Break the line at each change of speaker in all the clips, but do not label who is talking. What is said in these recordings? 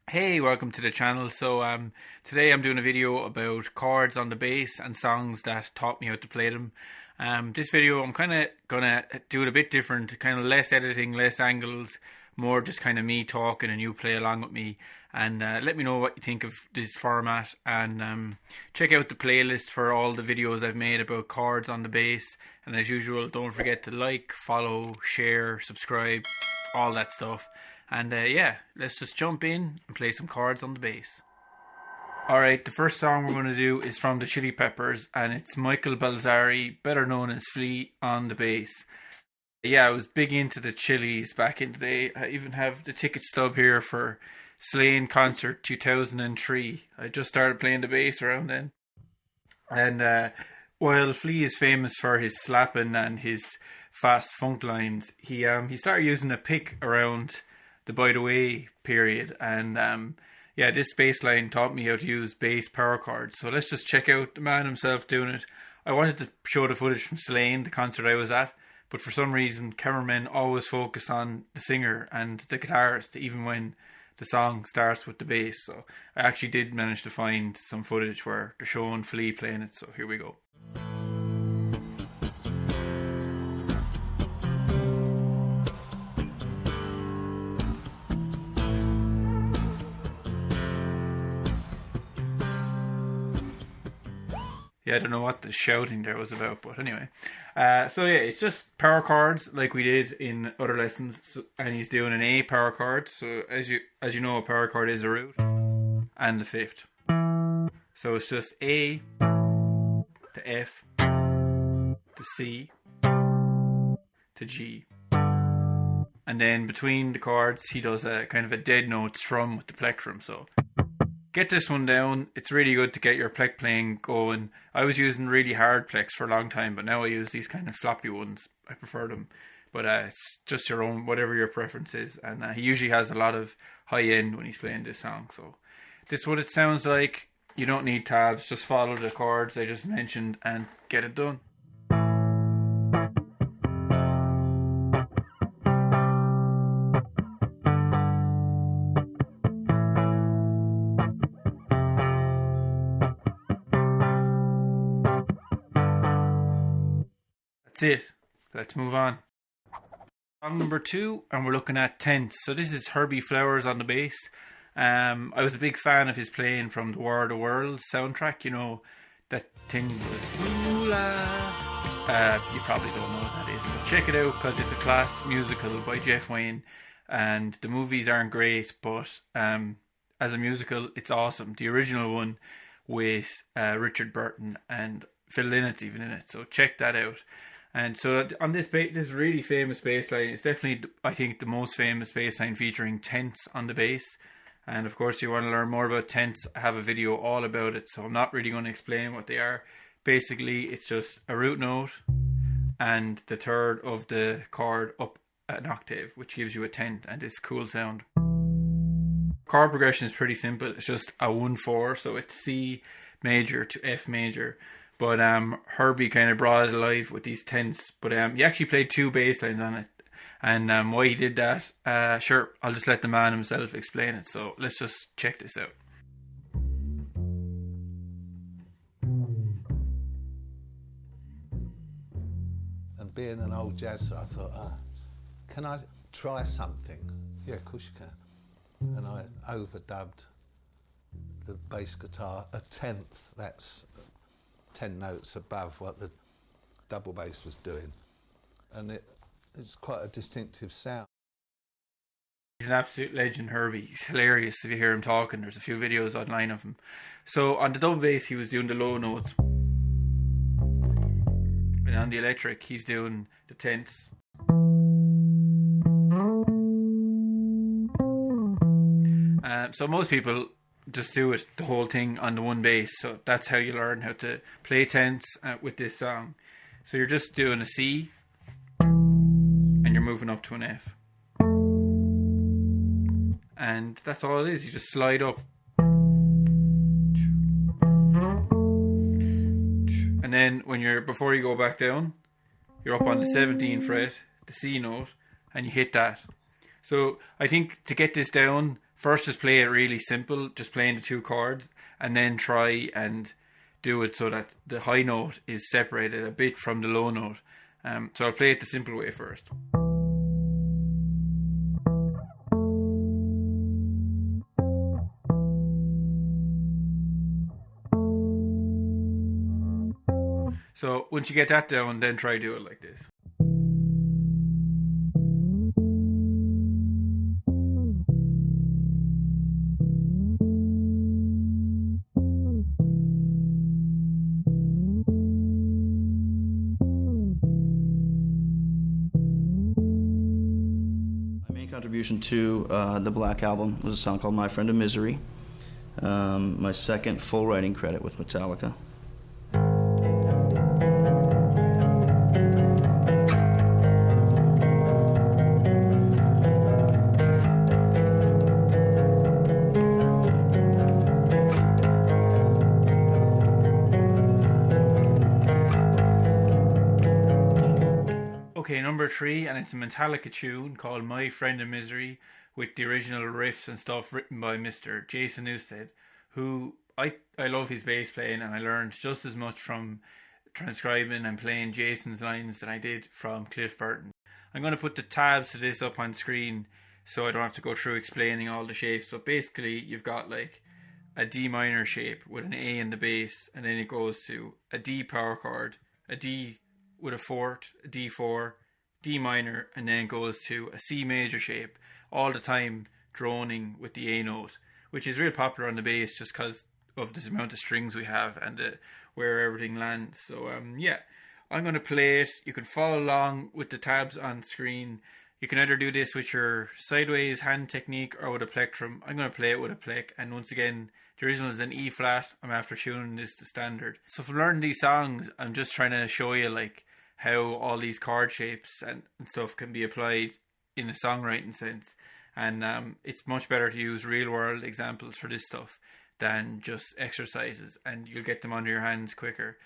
Hey, welcome to the channel. Today I'm doing a video about chords on the bass and songs that taught me how to play them. This video I'm kind of gonna do it a bit different, kind of less editing, less angles, more just kind of me talking and you play along with me. And let me know what you think of this format, and check out the playlist for all the videos I've made about chords on the bass. And as usual, don't forget to like, follow, share, subscribe, all that stuff. And yeah, let's just jump in and play some chords on the bass. Alright, the first song we're going to do is from the Chili Peppers, and it's Michael Balzari, better known as Flea, on the bass. Yeah, I was big into the Chili's back in the day. I even have the ticket stub here for Slane Concert 2003. I just started playing the bass around then. And while Flea is famous for his slapping and his fast funk lines, he started using a pick around the By the Way period, and yeah, this bass line taught me how to use bass power chords. So let's just check out the man himself doing it. I wanted to show the footage from Slane, the concert I was at, but for some reason cameramen always focus on the singer and the guitarist even when the song starts with the bass. So I actually did manage to find some footage where they're showing Flea playing it, so here we go. Yeah, I don't know what the shouting there was about, but anyway. So yeah, it's just power chords like we did in other lessons, and he's doing an A power chord. So as you know, a power chord is a root and the fifth. So it's just A to F to C to G, and then between the chords he does a kind of a dead note strum with the plectrum. So get this one down. It's really good to get your plec playing going. I was using really hard plecs for a long time, but now I use these kind of floppy ones. I prefer them. But it's just your own, whatever your preference is. And he usually has a lot of high end when he's playing this song. So this is what it sounds like. You don't need tabs. Just follow the chords I just mentioned and get it done. That's it. Let's move on. Song number 2, and we're looking at tenths. So this is Herbie Flowers on the bass. I was a big fan of his playing from the War of the Worlds soundtrack. You know, that thing with ooh la. You probably don't know what that is, but check it out because it's a class musical by Jeff Wayne, and the movies aren't great, but as a musical, it's awesome. The original one with Richard Burton and Phil Lynnett's even in it, so check that out. And so on this really famous bass line, it's definitely, I think, the most famous bass line featuring tenths on the bass. And of course, you want to learn more about tenths, I have a video all about it, so I'm not really going to explain what they are. Basically, it's just a root note and the third of the chord up an octave, which gives you a tenth and this cool sound. Chord progression is pretty simple. It's just a 1-4, so it's C major to F major. But Herbie kind of brought it alive with these tenths. But he actually played 2 bass lines on it. And why he did that, sure, I'll just let the man himself explain it. So let's just check this out.
And being an old jazzer, I thought, can I try something? Yeah, of course you can. And I overdubbed the bass guitar a tenth. That's 10 notes above what the double bass was doing, and it's quite a distinctive sound.
He's an absolute legend, Herbie. He's hilarious if you hear him talking. There's a few videos online of him. So on the double bass he was doing the low notes, and on the electric he's doing the tenths. So most people just do it, the whole thing on the one bass. So that's how you learn how to play tenths with this song. So you're just doing a C and you're moving up to an F, and that's all it is. You just slide up, and then before you go back down, you're up on the 17th fret, the C note, and you hit that. So I think to get this down first just play it really simple, just playing the 2 chords, and then try and do it so that the high note is separated a bit from the low note. So I'll play it the simple way first. So once you get that down, then try to do it like this.
My main contribution to the Black Album was a song called My Friend of Misery. My second full writing credit with Metallica.
Okay, number 3, and it's a Metallica tune called My Friend of Misery, with the original riffs and stuff written by Mr. Jason Newsted, who I love his bass playing, and I learned just as much from transcribing and playing Jason's lines than I did from Cliff Burton. I'm going to put the tabs to this up on screen so I don't have to go through explaining all the shapes, but basically you've got like a D minor shape with an A in the bass, and then it goes to a D power chord, a D with a fourth, a D4, D minor, and then goes to a C major shape, all the time droning with the A note, which is real popular on the bass just because of the amount of strings we have and where everything lands. So yeah, I'm going to play it. You can follow along with the tabs on screen. You can either do this with your sideways hand technique or with a plectrum. I'm going to play it with a plec, and once again, the original is an E flat. I'm after tuning this to standard. So for learning these songs, I'm just trying to show you like how all these chord shapes and stuff can be applied in a songwriting sense. And it's much better to use real world examples for this stuff than just exercises, and you'll get them under your hands quicker.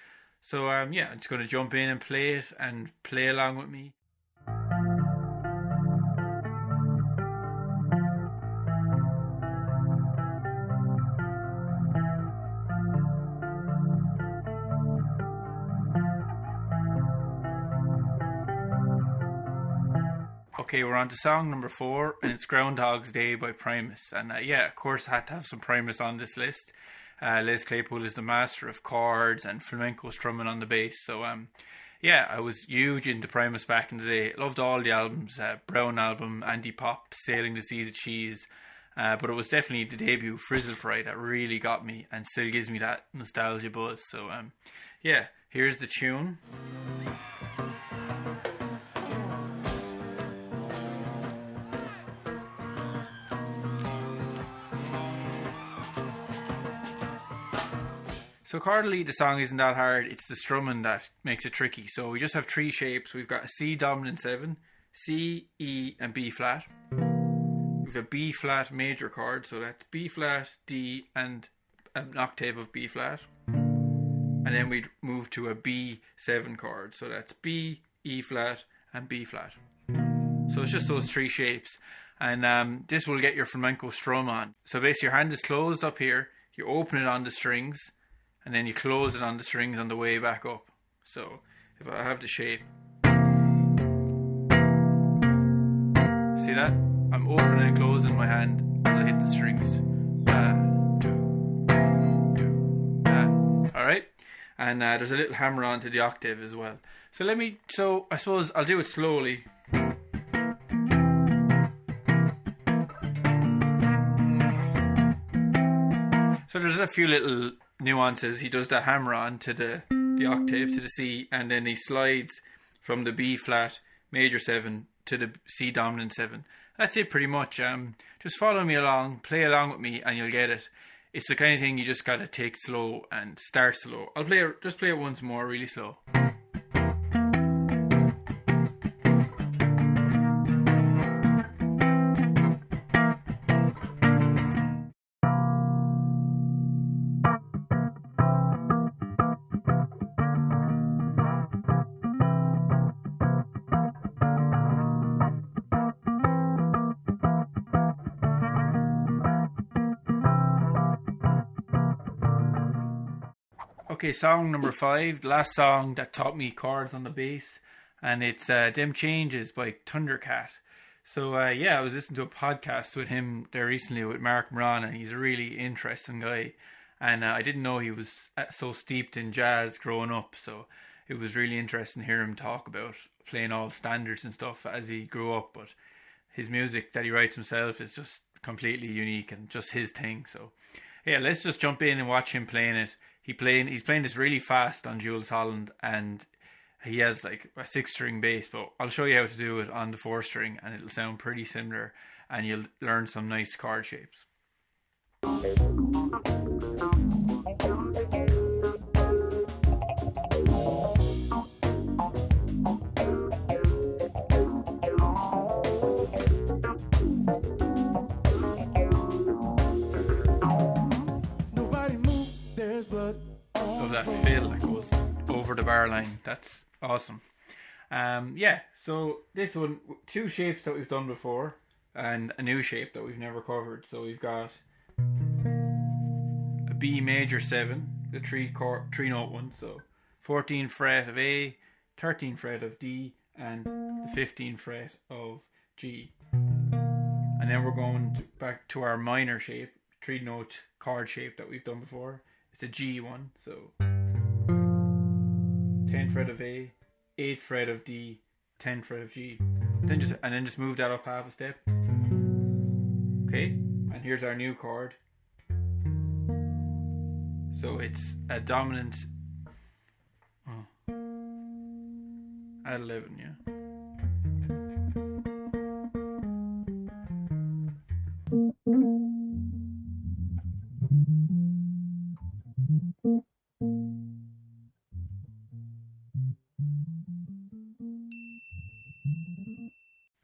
So yeah, I'm just going to jump in and play it and play along with me. Okay, we're on to song number 4, and it's Groundhog's Day by Primus. And yeah, of course I had to have some Primus on this list. Les Claypool is the master of chords and flamenco strumming on the bass. So yeah, I was huge into Primus back in the day. Loved all the albums, Brown Album, Anti-Pop, Sailing the Seas of Cheese. But it was definitely the debut, Frizzle Fry, that really got me and still gives me that nostalgia buzz. So yeah, here's the tune. So chordally, the song isn't that hard. It's the strumming that makes it tricky. So we just have 3 shapes. We've got a C dominant 7, C, E, and B flat. We've a B flat major chord, so that's B flat, D, and an octave of B flat. And then we move to a B7 chord, so that's B, E flat, and B flat. So it's just those 3 shapes. And this will get your flamenco strum on. So basically your hand is closed up here, you open it on the strings, and then you close it on the strings on the way back up. So if I have the shape, see that? I'm opening and closing my hand as I hit the strings. Alright? And there's a little hammer on to the octave as well. So I suppose I'll do it slowly. So there's a few little nuances. He does the hammer on to the octave, to the C, and then he slides from the B flat major 7 to the C dominant 7. That's it pretty much. Just follow me along, play along with me, and you'll get it. It's the kind of thing you just gotta take slow and start slow. I'll just play it once more really slow. Okay, song number 5, the last song that taught me chords on the bass, and it's Them Changes by Thundercat. So I was listening to a podcast with him there recently with Mark Moran, and he's a really interesting guy. And I didn't know he was so steeped in jazz growing up, so it was really interesting to hear him talk about playing all standards and stuff as he grew up. But his music that he writes himself is just completely unique and just his thing. So yeah, let's just jump in and watch him playing it. He's playing this really fast on Jules Holland, and he has like a 6-string bass, but I'll show you how to do it on the 4-string, and it'll sound pretty similar, and you'll learn some nice chord shapes. So that fill that goes over the bar line, that's awesome. So this one, 2 shapes that we've done before and a new shape that we've never covered. So we've got a B major 7, the 3-note one, so 14th fret of A, 13th fret of D, and the 15th fret of G. And then we're going back to our minor shape, 3-note chord shape that we've done before. It's a G one, so 10th fret of A, 8th fret of D, 10th fret of G. Then just move that up half a step. Okay, and here's our new chord. So it's a dominant at 11, yeah.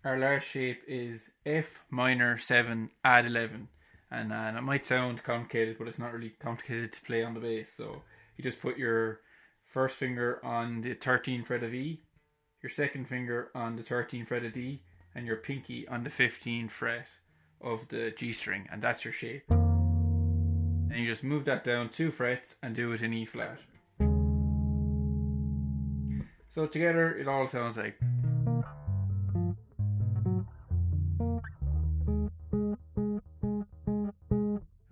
Our last shape is F minor 7 add 11, and it might sound complicated, but it's not really complicated to play on the bass. So you just put your first finger on the 13th fret of E, your second finger on the 13th fret of D, and your pinky on the 15th fret of the G string, and that's your shape. And you just move that down 2 frets and do it in E flat. So together it all sounds like.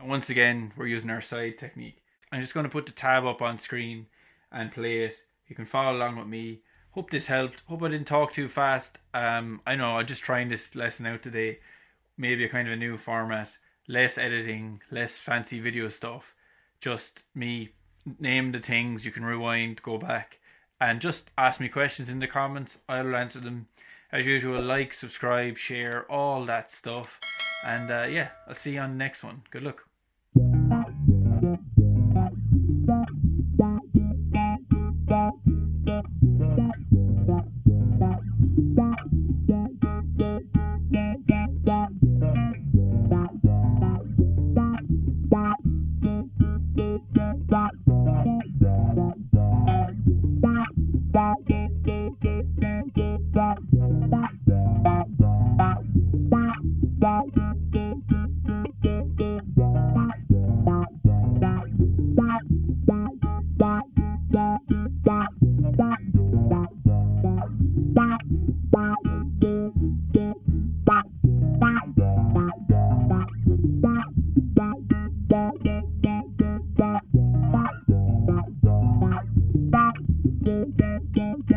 Once again, we're using our side technique. I'm just going to put the tab up on screen and play it. You can follow along with me. Hope this helped. Hope I didn't talk too fast. I know I'm just trying this lesson out today. Maybe a kind of a new format. Less editing, less fancy video stuff. Just me name the things. You can rewind, go back, and just ask me questions in the comments. I'll answer them. As usual, like, subscribe, share, all that stuff. And I'll see you on the next one. Good luck.
Gang, gang.